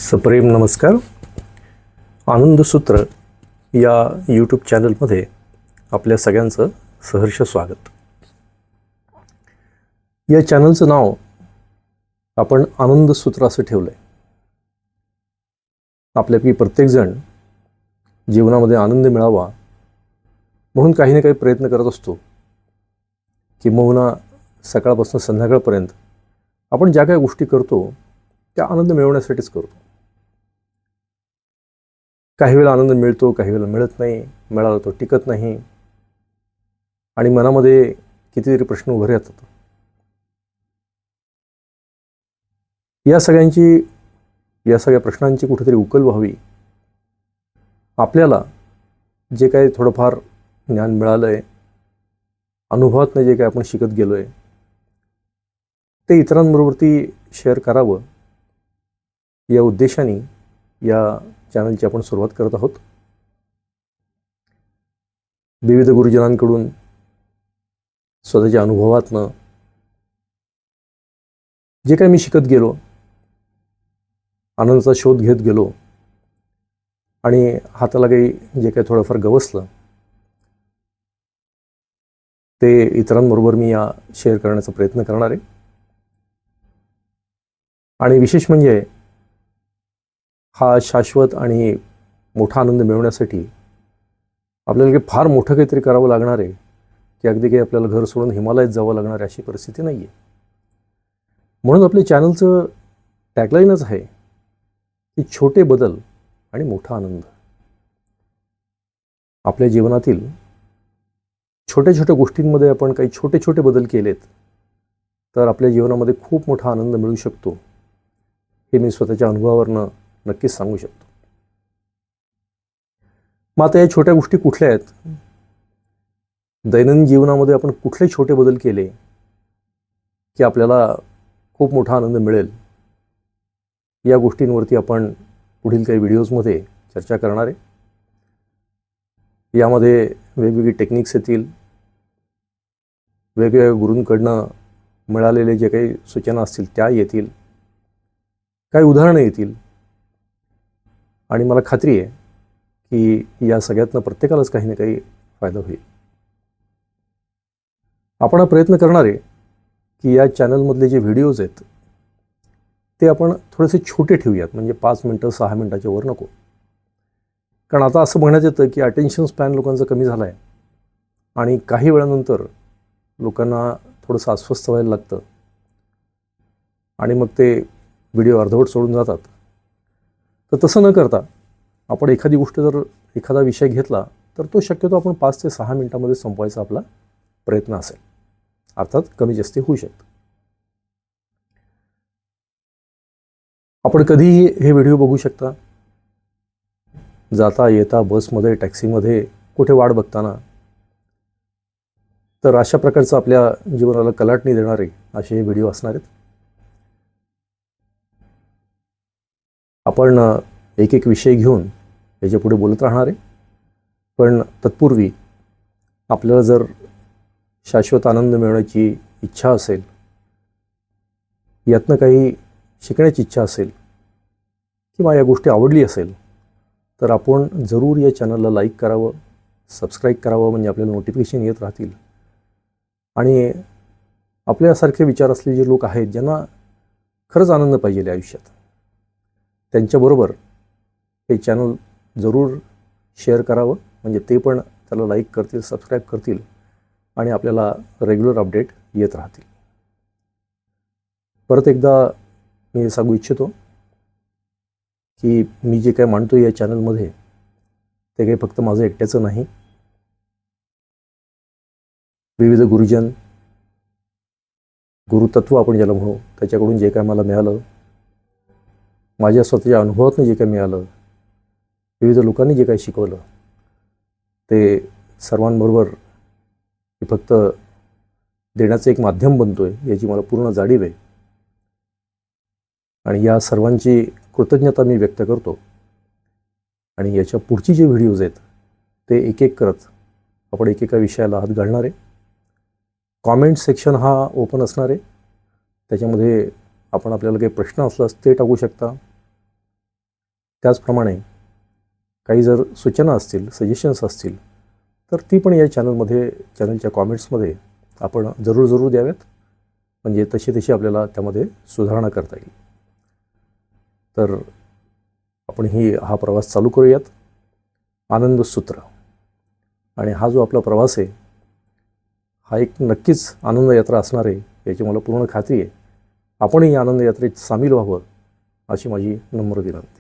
सप्रेम नमस्कार. आनंदसूत्र या यूट्यूब चॅनलमध्ये आपल्या सगळ्यांचं सहर्ष स्वागत. या चॅनलचं नाव आपण आनंदसूत्र असं ठेवलं आहे. आपल्यापैकी प्रत्येकजण जीवनामध्ये आनंद मिळावा म्हणून काही ना काही प्रयत्न करत असतो. किंबहुना सकाळपासून संध्याकाळपर्यंत आपण ज्या काही गोष्टी करतो त्या आनंद मिळवण्यासाठीच करतो. काही वेळा आनंद मिळतो, काही वेळेला मिळत नाही, मिळाला तो टिकत नाही आणि मनामध्ये कितीतरी प्रश्न उभे राहतात. या सगळ्या प्रश्नांची कुठेतरी उकल व्हावी. आपल्याला जे काही थोडंफार ज्ञान मिळालं आहे, अनुभवातनं जे काही आपण शिकत गेलो आहे ते इतरांबरोबरती शेअर करावं या उद्देशाने या चॅनलची आपण सुरुवात करत आहोत. विविध गुरुजनांकडून स्वतःच्या अनुभवातनं जे काही मी शिकत गेलो, आनंदाचा शोध घेत गेलो आणि हाताला काही जे काही थोडंफार गवसलं ते इतरांबरोबर मी या शेअर करण्याचा प्रयत्न करणार आहे. आणि विशेष म्हणजे हा शाश्वत आणि मोठा आनंद मिळवण्यासाठी आपल्याला काही फार मोठं काहीतरी करावं लागणार आहे की अगदी काही आपल्याला घर सोडून हिमालयात जावं लागणार अशी परिस्थिती नाही आहे. म्हणून आपल्या चॅनलचं टॅगलाईनच आहे की छोटे बदल आणि मोठा आनंद. आपल्या जीवनातील छोट्या छोट्या गोष्टींमध्ये आपण काही छोटे छोटे बदल केलेत तर आपल्या जीवनामध्ये खूप मोठा आनंद मिळू शकतो, हे मी स्वतःच्या अनुभवावरनं नक्कीच सांगू शकतो. मग आता या छोट्या गोष्टी कुठल्या आहेत? दैनंदिन जीवनामध्ये आपण कुठले छोटे बदल केले की आपल्याला खूप मोठा आनंद मिळेल, या गोष्टींवरती आपण पुढील काही व्हिडिओजमध्ये चर्चा करणार आहे. यामध्ये वेगवेगळी टेक्निक्स येतील, वेगवेगळ्या गुरूंकडनं मिळालेले जे काही सूचना असतील त्या येतील, काही उदाहरणं येतील आणि मला खात्री आहे की या सगळ्यातनं प्रत्येकालाच काही ना काही फायदा होईल. आपण हा प्रयत्न करणार आहे की या चॅनलमधले जे व्हिडिओज आहेत ते आपण थोडेसे छोटे ठेवूयात, म्हणजे 5 मिनटं 6 मिनटाच्या वर नको. कारण आता असं म्हणण्यात येतं की अटेन्शन स्पॅन लोकांचा कमी झाला आहे आणि काही वेळानंतर लोकांना थोडंसं अस्वस्थ व्हायला लागतं आणि मग ते व्हिडिओ अर्धवट सोडून जातात. तर तसं न करता आपण एखादी गोष्ट जर एखादा विषय घेतला तर तो शक्यतो आपण 5 ते 6 मिनटामध्ये संपवायचा आपला प्रयत्न असेल. अर्थात कमी जास्ती होऊ शकतं. आपण कधीही हे व्हिडिओ बघू शकता, जाता येता बसमध्ये, टॅक्सीमध्ये, कुठे वाट बघताना. तर अशा प्रकारचं आपल्या जीवनाला कलाटणी देणारे असे हे व्हिडिओ असणार आहेत. आपण एक एक विषय घेऊन याच्या पुढे बोलत राहणार आहे. पण तत्पूर्वी आपल्याला जर शाश्वत आनंद मिळवण्याची इच्छा असेल, यातनं काही शिकण्याची इच्छा असेल किंवा या गोष्टी आवडली असेल तर आपण जरूर या चॅनलला लाईक करावं, सबस्क्राईब करावं, म्हणजे आपल्याला नोटिफिकेशन येत राहतील. आणि आपल्यासारखे विचार असलेले जे लोक आहेत ज्यांना खरंच आनंद पाहिजे आयुष्यात, त्यांच्याबरोबर हे चॅनल जरूर शेअर करावं, म्हणजे ते पण त्याला लाईक करतील, सबस्क्राईब करतील आणि आपल्याला रेग्युलर अपडेट येत राहतील. परत एकदा मी हे सांगू इच्छितो की मी जे काही मांडतो या चॅनलमध्ये ते काही फक्त माझं एकट्याचं नाही. विविध गुरुजन, गुरुतत्व आपण ज्याला म्हणू, त्याच्याकडून जे काय मला मिळालं, माझ्या स्वतःच्या अनुभवातून जे काही मिळालं, विविध लोकांनी जे काही शिकवलं, ते सर्वांबरोबर हे फक्त देण्याचं एक माध्यम बनतो आहे याची मला पूर्ण जाणीव आहे. आणि या सर्वांची कृतज्ञता मी व्यक्त करतो. आणि याच्या पुढची जे व्हिडिओज आहेत ते एक एक करत आपण एकेका विषयाला हात घालणार आहे. कॉमेंट सेक्शन हा ओपन असणार आहे, त्याच्यामध्ये आपण आपल्याला काही प्रश्न असल्यास ते टाकू शकता. त्याचप्रमाणे काही जर सूचना असतील, सजेशन्स असतील तर ती पण या चॅनलच्या कॉमेंट्समध्ये आपण जरूर द्याव्यात. म्हणजे तशी आपल्याला त्यामध्ये सुधारणा करता येईल. तर आपण हा प्रवास चालू करूयात, आनंद सूत्र. आणि हा जो आपला प्रवास आहे हा एक नक्कीच आनंद यात्रा असणार आहे याची मला पूर्ण खात्री आहे. आपणही आनंद यात्रेत सामील व्हावं अशी माझी नम्र विनंती.